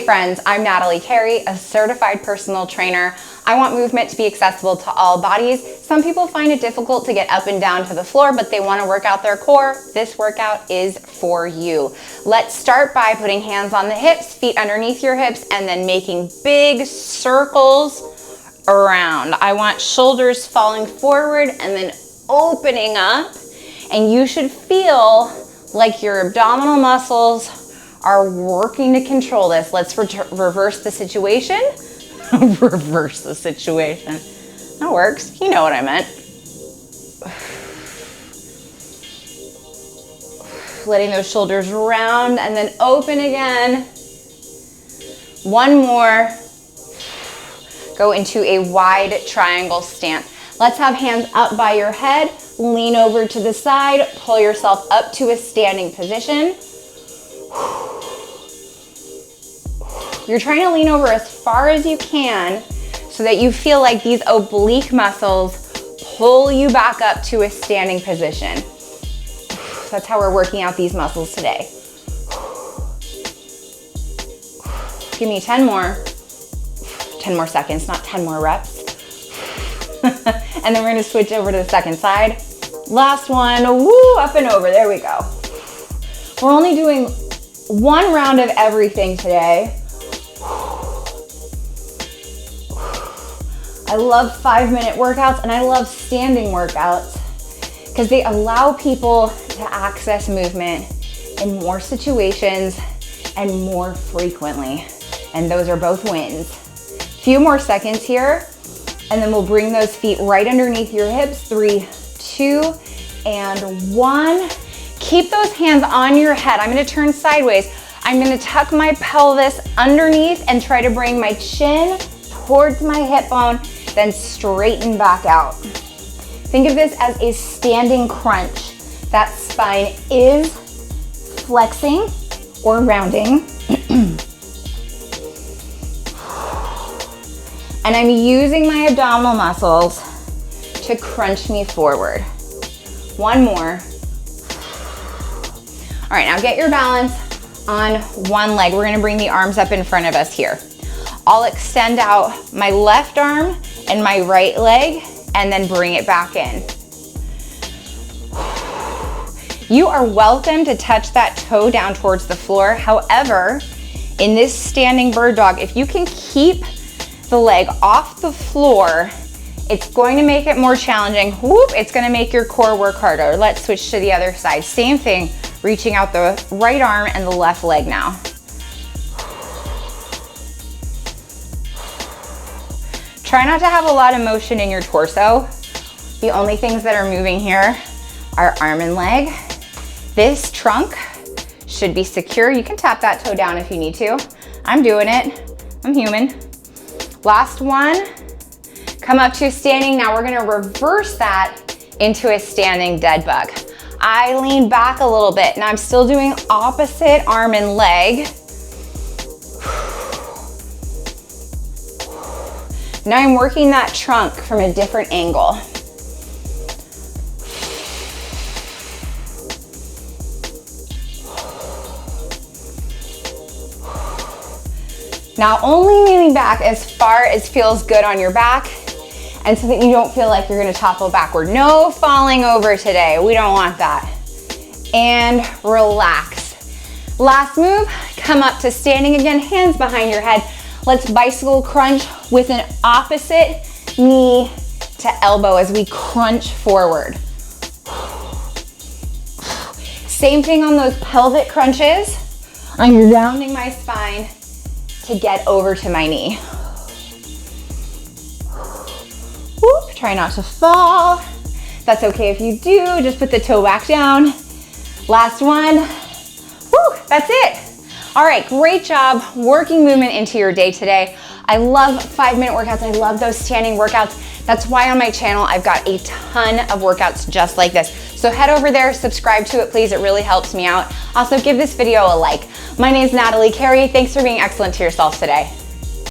friends, I'm Natalie Carey, a certified personal trainer. I want movement to be accessible to all bodies. Some people find it difficult to get up and down to the floor, but they want to work out their core. This workout is for you. Let's start by putting hands on the hips, feet underneath your hips, and then making big circles around. I want shoulders falling forward and then opening up, and you should feel like your abdominal muscles are working to control this. Let's reverse the situation. Reverse the situation. That works. You know what I meant. Letting those shoulders round and then open again. One more. Go into a wide triangle stance. Let's have hands up by your head. Lean over to the side. Pull yourself up to a standing position. You're trying to lean over as far as you can so that you feel like these oblique muscles pull you back up to a standing position. That's how we're working out these muscles today. Give me 10 more. 10 more seconds, not 10 more reps. And then we're gonna switch over to the second side. Last one, woo, up and over, there we go. We're only doing one round of everything today. I love 5-minute workouts and I love standing workouts because they allow people to access movement in more situations and more frequently. And those are both wins. Few more seconds here, and then we'll bring those feet right underneath your hips. 3, 2, and 1. Keep those hands on your head. I'm gonna turn sideways. I'm gonna tuck my pelvis underneath and try to bring my chin towards my hip bone, then straighten back out. Think of this as a standing crunch. That spine is flexing or rounding. And I'm using my abdominal muscles to crunch me forward. One more. All right, now get your balance on one leg. We're gonna bring the arms up in front of us here. I'll extend out my left arm and my right leg and then bring it back in. You are welcome to touch that toe down towards the floor. However, in this standing bird dog, if you can keep the leg off the floor, it's going to make it more challenging. Whoop, it's gonna make your core work harder. Let's switch to the other side. Same thing, reaching out the right arm and the left leg now. Try not to have a lot of motion in your torso. The only things that are moving here are arm and leg. This trunk should be secure. You can tap that toe down if you need to. I'm doing it, I'm human. Last one, come up to a standing. Now we're gonna reverse that into a standing dead bug. I lean back a little bit. Now I'm still doing opposite arm and leg. Now I'm working that trunk from a different angle. Now only leaning back as far as feels good on your back and so that you don't feel like you're gonna topple backward. No falling over today, we don't want that. And relax. Last move, come up to standing again, hands behind your head. Let's bicycle crunch with an opposite knee to elbow as we crunch forward. Same thing on those pelvic crunches. I'm rounding my spine to get over to my knee. Whoop, try not to fall. That's okay if you do, just put the toe back down. Last one. Woo, that's it. All right, great job working movement into your day today. I love 5-minute workouts. I love those standing workouts. That's why on my channel, I've got a ton of workouts just like this. So head over there, subscribe to it, please. It really helps me out. Also, give this video a like. My name is Natalie Carey. Thanks for being excellent to yourself today.